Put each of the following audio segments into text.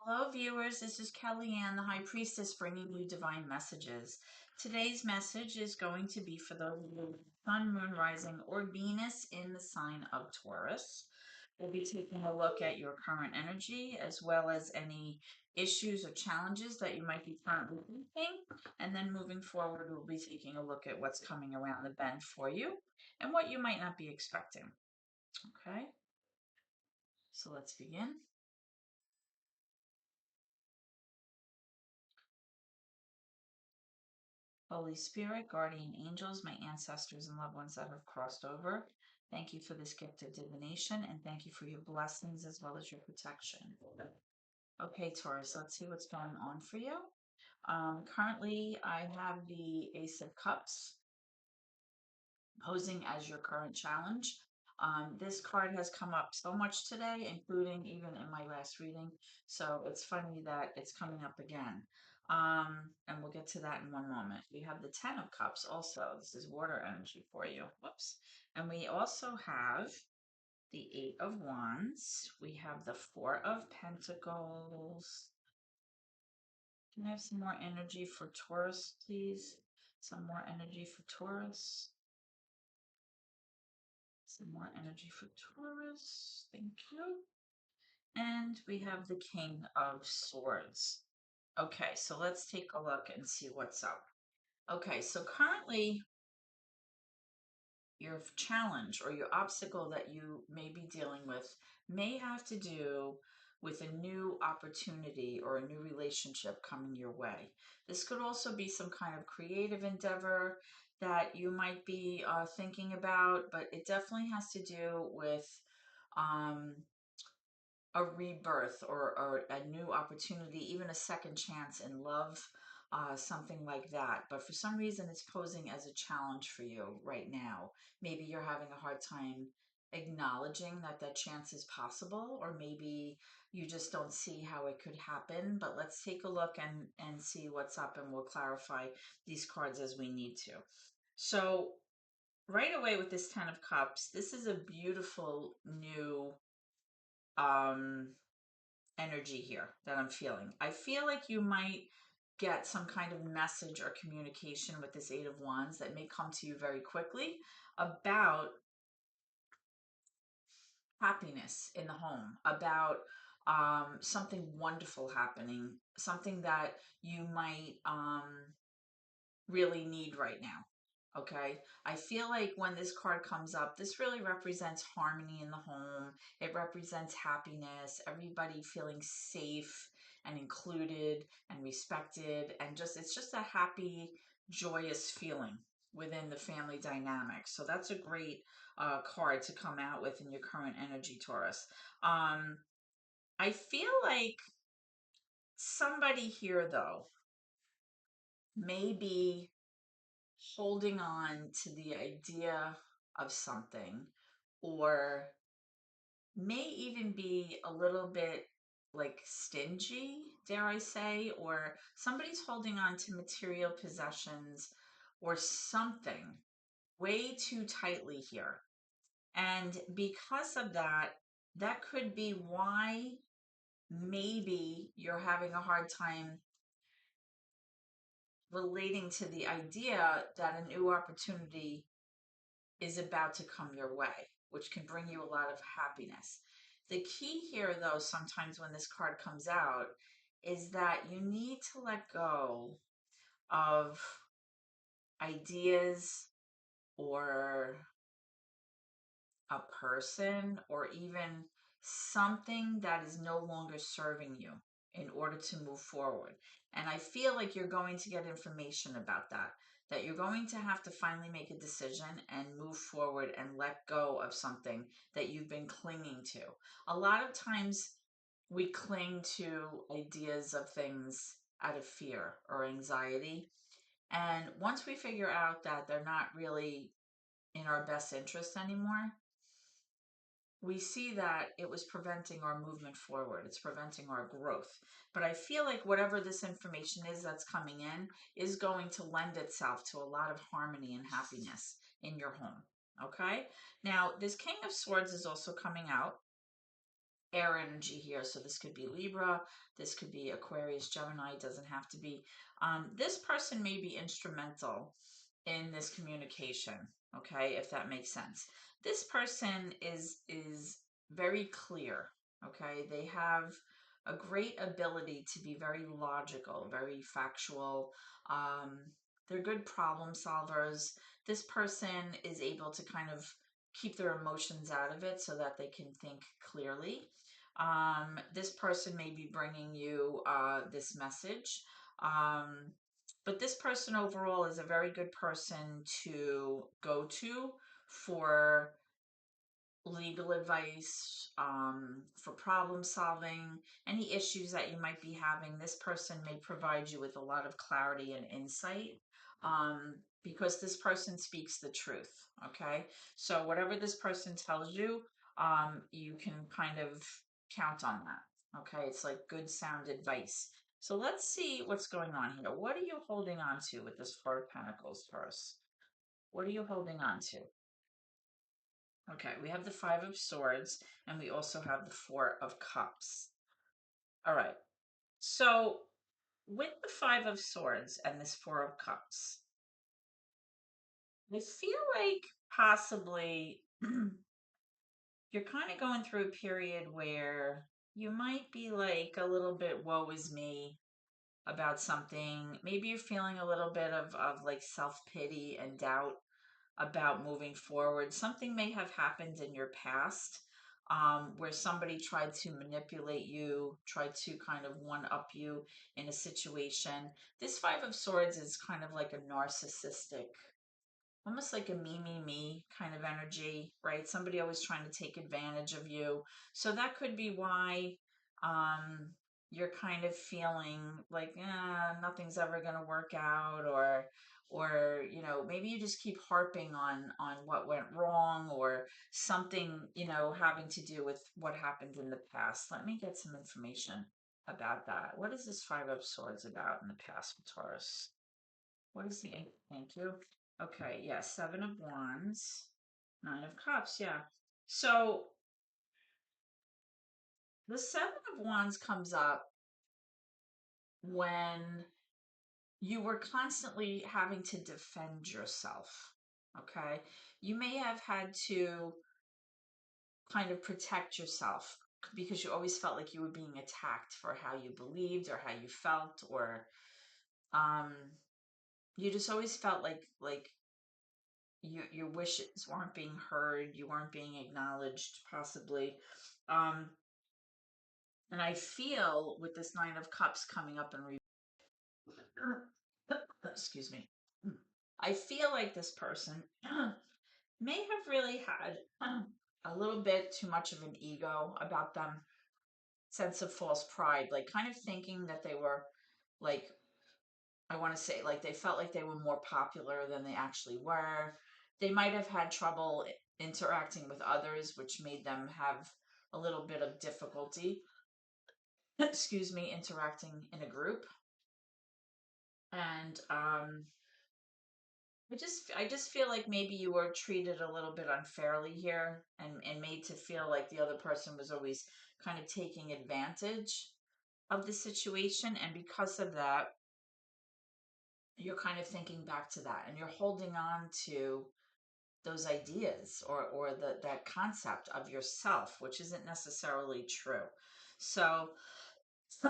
Hello, viewers. This is Kellyanne, the High Priestess, bringing you divine messages. Today's message is going to be for those with Sun, Moon, Rising, or Venus in the sign of Taurus. We'll be taking a look at your current energy as well as any issues or challenges that you might be currently facing. And then moving forward, we'll be taking a look at what's coming around the bend for you and what you might not be expecting. Okay, so let's begin. Holy Spirit, guardian angels, my ancestors and loved ones that have crossed over, thank you for this gift of divination and thank you for your blessings as well as your protection. Okay, Taurus, let's see what's going on for you. Currently, I have the Ace of Cups posing as your current challenge. This card has come up so much today, including even in my last reading. So it's funny that it's coming up again. And we'll get to that in one moment. We have the Ten of Cups also. This is water energy for you. Whoops. And we also have the Eight of Wands. We have the Four of Pentacles. Can I have some more energy for Taurus, please? Some more energy for Taurus. Some more energy for Taurus. Thank you. And we have the King of Swords. Okay, so let's take a look and see what's up. Okay, so currently your challenge or your obstacle that you may be dealing with may have to do with a new opportunity or a new relationship coming your way. This could also be some kind of creative endeavor that you might be thinking about, but it definitely has to do with um, a rebirth or a new opportunity, even a second chance in love, something like that. But for some reason, it's posing as a challenge for you right now. Maybe you're having a hard time acknowledging that that chance is possible, or maybe you just don't see how it could happen. But let's take a look and see what's up, and we'll clarify these cards as we need to. So, right away with this Ten of Cups, this is a beautiful new um energy here that I'm feeling. I feel like you might get some kind of message or communication with this Eight of Wands that may come to you very quickly about happiness in the home, about something wonderful happening, something that you might really need right now. Okay. I feel like when this card comes up, this really represents harmony in the home. It represents happiness, everybody feeling safe and included and respected. And just, it's just a happy, joyous feeling within the family dynamic. So that's a great card to come out with in your current energy, Taurus. I feel like somebody here, though, may be holding on to the idea of something, or may even be a little bit like stingy, dare I say, or somebody's holding on to material possessions or something way too tightly here. And because of that, that could be why maybe you're having a hard time relating to the idea that a new opportunity is about to come your way, which can bring you a lot of happiness. The key here, though, sometimes when this card comes out, is that you need to let go of ideas or a person or even something that is no longer serving you in order to move forward. And I feel like you're going to get information about that you're going to have to finally make a decision and move forward and let go of something that you've been clinging to. A lot of times we cling to ideas of things out of fear or anxiety. And once we figure out that they're not really in our best interest anymore, we see that it was preventing our movement forward. It's preventing our growth. But I feel like whatever this information is that's coming in is going to lend itself to a lot of harmony and happiness in your home. Okay. Now, this King of Swords is also coming out. air energy here. So this could be Libra, this could be Aquarius, Gemini, it doesn't have to be. This person may be instrumental in this communication, okay, if that makes sense. This person is very clear, okay? They have a great ability to be very logical, very factual. Um, they're good problem solvers. This person is able to kind of keep their emotions out of it so that they can think clearly. This person may be bringing you this message. Um, but this person overall is a very good person to go to for legal advice, for problem solving, any issues that you might be having. This person may provide you with a lot of clarity and insight, because this person speaks the truth. Okay, so whatever this person tells you, you can kind of count on that. Okay, it's like good sound advice. So let's see what's going on here. What are you holding on to with this Four of Pentacles first? What are you holding on to? Okay, we have the Five of Swords, and we also have the Four of Cups. All right, so with the Five of Swords and this Four of Cups, I feel like possibly you're kind of going through a period where you might be like a little bit woe is me about something. Maybe you're feeling a little bit of like self-pity and doubt about moving forward. Something may have happened in your past, where somebody tried to manipulate you, tried to kind of one up you in a situation. This Five of Swords is kind of like a narcissistic, almost like a me kind of energy, right? Somebody always trying to take advantage of you. So that could be why um, you're kind of feeling like nothing's ever going to work out, or maybe you just keep harping on what went wrong, or something having to do with what happened in the past. Let me get some information about that. What is this Five of Swords about in the past for Taurus? What is the eight? Thank you. Okay, yeah, Seven of Wands, Nine of Cups, yeah. So the Seven of Wands comes up when you were constantly having to defend yourself, okay? You may have had to kind of protect yourself because you always felt like you were being attacked for how you believed or how you felt, or um, you just always felt like your wishes weren't being heard, you weren't being acknowledged, possibly. Um, and I feel with this Nine of Cups coming up and excuse me, I feel like this person may have really had a little bit too much of an ego about them, sense of false pride, like kind of thinking that they were like, I want to say, like they felt like they were more popular than they actually were. They might have had trouble interacting with others, which made them have a little bit of difficulty, excuse me, interacting in a group. And I just feel like maybe you were treated a little bit unfairly here, and made to feel like the other person was always kind of taking advantage of the situation. And because of that, you're kind of thinking back to that, and you're holding on to those ideas, or that concept of yourself, which isn't necessarily true. So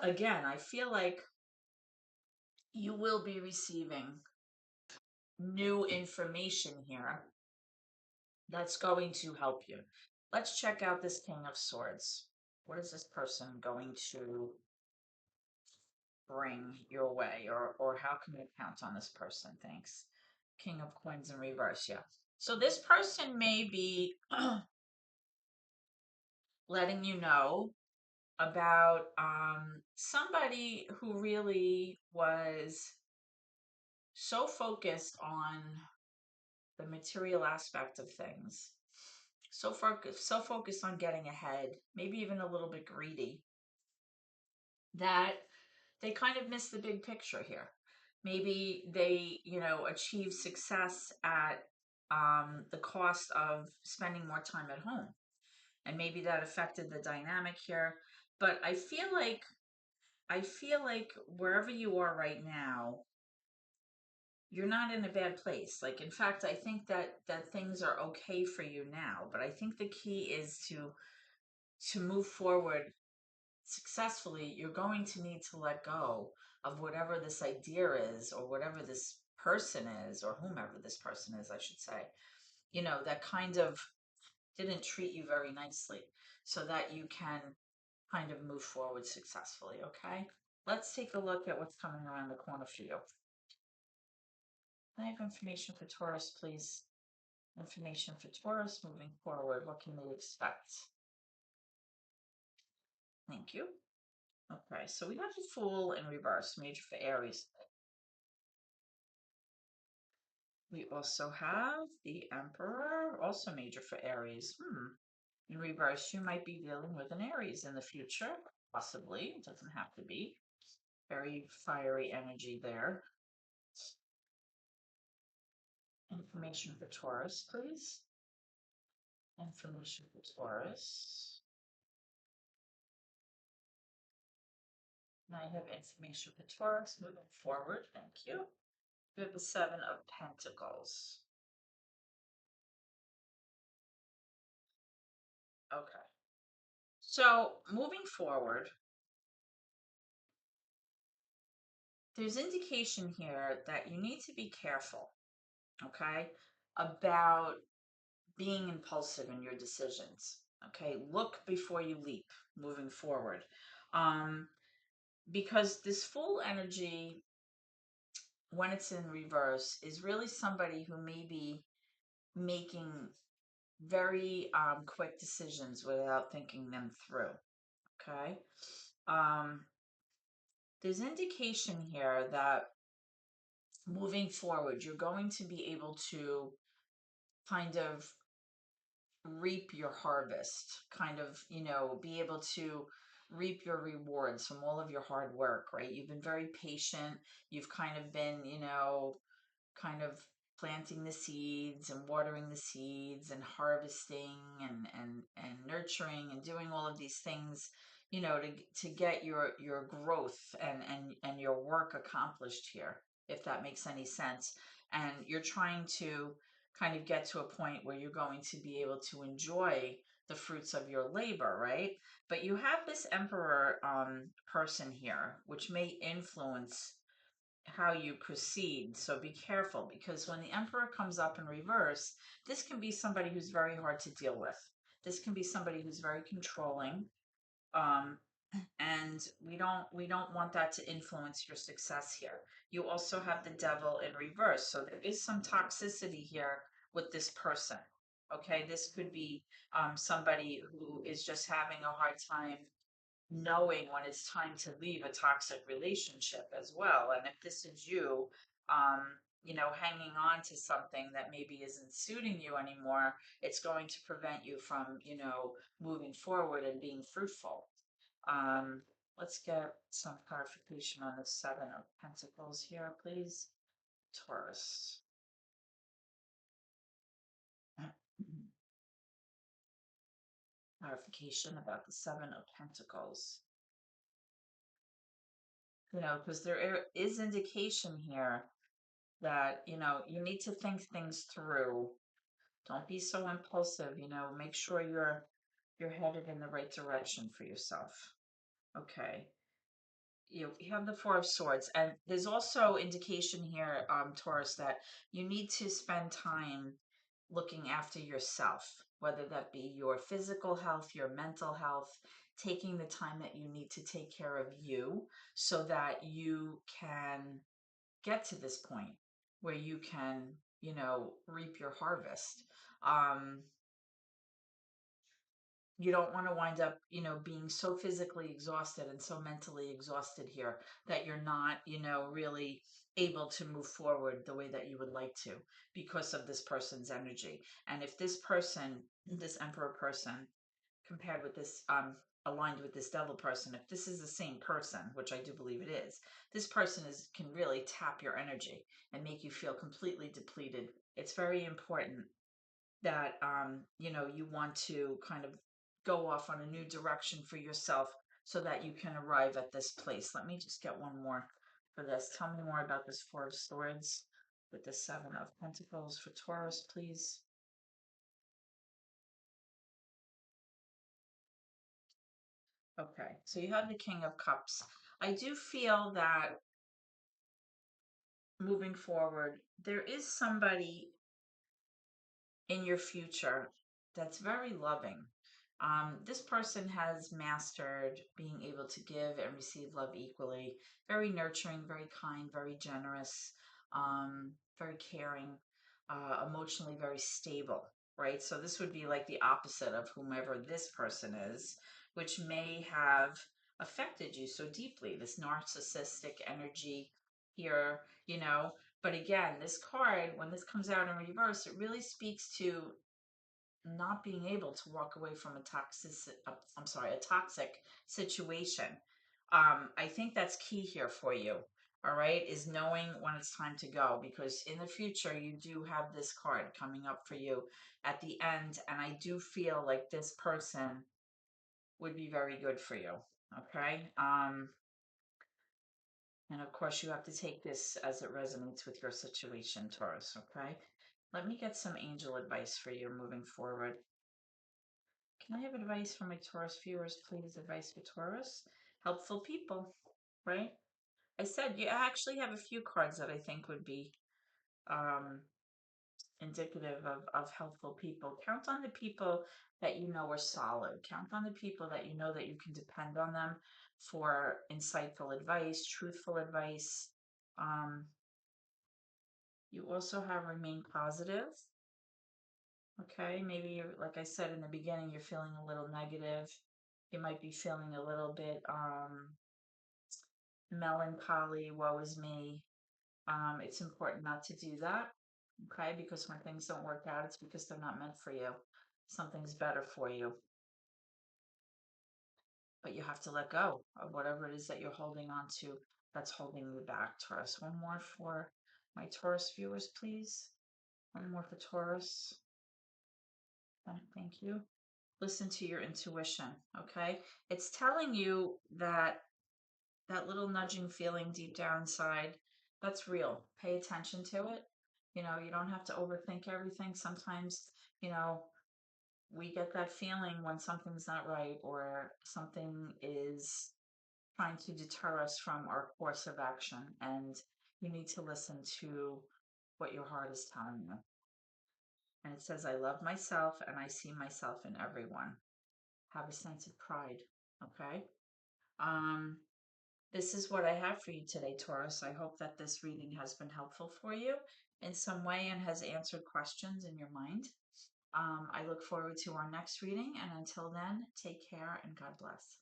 again, I feel like you will be receiving new information here that's going to help you. Let's check out this King of Swords. What is this person going to bring your way, or how can you count on this person? Thanks. King of Coins in reverse, yeah. So this person may be letting you know about somebody who really was so focused on the material aspect of things, so focused on getting ahead, maybe even a little bit greedy, that they kind of miss the big picture here. Maybe they, achieve success at the cost of spending more time at home. and maybe that affected the dynamic here. But I feel like wherever you are right now, you're not in a bad place. Like, in fact, I think that things are okay for you now, but I think the key is to move forward successfully. You're going to need to let go of whatever this idea is, or whatever this person is, or whomever this person is, I should say, that kind of didn't treat you very nicely, so that you can kind of move forward successfully. Okay, let's take a look at what's coming around the corner for you. I have information for Taurus, please. Information for Taurus moving forward. What can they expect? Thank you. Okay, so we have the Fool in reverse, major for Aries. We also have the Emperor, also major for Aries. In reverse, you might be dealing with an Aries in the future, possibly. It doesn't have to be. Very fiery energy there. Information for Taurus, please. Information for Taurus. And I have information for Taurus moving forward. Thank you. We have the Seven of Pentacles. Okay. So moving forward, there's indication here that you need to be careful, okay, about being impulsive in your decisions. Okay, look before you leap moving forward. Um, because this Fool energy, when it's in reverse, is really somebody who may be making very quick decisions without thinking them through. Okay. Um, there's indication here that moving forward, you're going to be able to kind of reap your harvest, kind of, be able to reap your rewards from all of your hard work, right? You've been very patient. You've kind of been, kind of planting the seeds and watering the seeds and harvesting and nurturing and doing all of these things, to get your growth and your work accomplished here, if that makes any sense. And you're trying to kind of get to a point where you're going to be able to enjoy the fruits of your labor, right? But you have this Emperor person here, which may influence how you proceed. So be careful, because when the Emperor comes up in reverse, this can be somebody who's very hard to deal with. This can be somebody who's very controlling. Um, and we don't want that to influence your success here. You also have the Devil in reverse. So there is some toxicity here with this person. Okay, this could be somebody who is just having a hard time knowing when it's time to leave a toxic relationship as well. And if this is you, hanging on to something that maybe isn't suiting you anymore, it's going to prevent you from, moving forward and being fruitful. Um, let's get some clarification on the Seven of Pentacles here, please. Taurus. Clarification about the Seven of Pentacles. Because there is indication here that, you need to think things through. Don't be so impulsive, make sure you're headed in the right direction for yourself. Okay. You have the Four of Swords, and there's also indication here, Taurus, that you need to spend time looking after yourself, whether that be your physical health, your mental health, taking the time that you need to take care of you, so that you can get to this point where you can, reap your harvest. Um, you don't want to wind up, being so physically exhausted and so mentally exhausted here that you're not, really able to move forward the way that you would like to, because of this person's energy. And if this person, this Emperor person, compared with this, aligned with this Devil person, if this is the same person, which I do believe it is, this person can really tap your energy and make you feel completely depleted. It's very important that, you want to kind of go off on a new direction for yourself so that you can arrive at this place. Let me just get one more for this. Tell me more about this Four of Swords with the Seven of Pentacles for Taurus, please. Okay, so you have the King of Cups. I do feel that moving forward, there is somebody in your future that's very loving. This person has mastered being able to give and receive love equally. Very nurturing, very kind, very generous, very caring, emotionally very stable, right? So this would be like the opposite of whomever this person is, which may have affected you so deeply, this narcissistic energy here, you know. But again, this card, when this comes out in reverse, it really speaks to not being able to walk away from a toxic situation. I think that's key here for you. All right, is knowing when it's time to go, because in the future you do have this card coming up for you at the end, and I do feel like this person would be very good for you. Okay. And of course, you have to take this as it resonates with your situation, Taurus, okay? Let me get some angel advice for you moving forward. Can I have advice for my Taurus viewers, please? Advice for Taurus? Helpful people, right? I said you actually have a few cards that I think would be um, indicative of helpful people. Count on the people that you know are solid. Count on the people that you know that you can depend on them for insightful advice, truthful advice. Um, You also have remain positive. Okay, maybe you're, like I said in the beginning, you're feeling a little negative. You might be feeling a little bit melancholy, woe is me. It's important not to do that. Okay, because when things don't work out, it's because they're not meant for you. Something's better for you. But you have to let go of whatever it is that you're holding on to that's holding you back, Taurus. One more for my Taurus viewers, please. One more for Taurus. Thank you. Listen to your intuition, okay? It's telling you that that little nudging feeling deep down inside, that's real. Pay attention to it. You know, you don't have to overthink everything. Sometimes, you know, we get that feeling when something's not right or something is trying to deter us from our course of action. And you need to listen to what your heart is telling you. And it says, I love myself and I see myself in everyone. Have a sense of pride. Okay. Um, this is what I have for you today, Taurus. I hope that this reading has been helpful for you in some way and has answered questions in your mind. I look forward to our next reading. And until then, take care and God bless.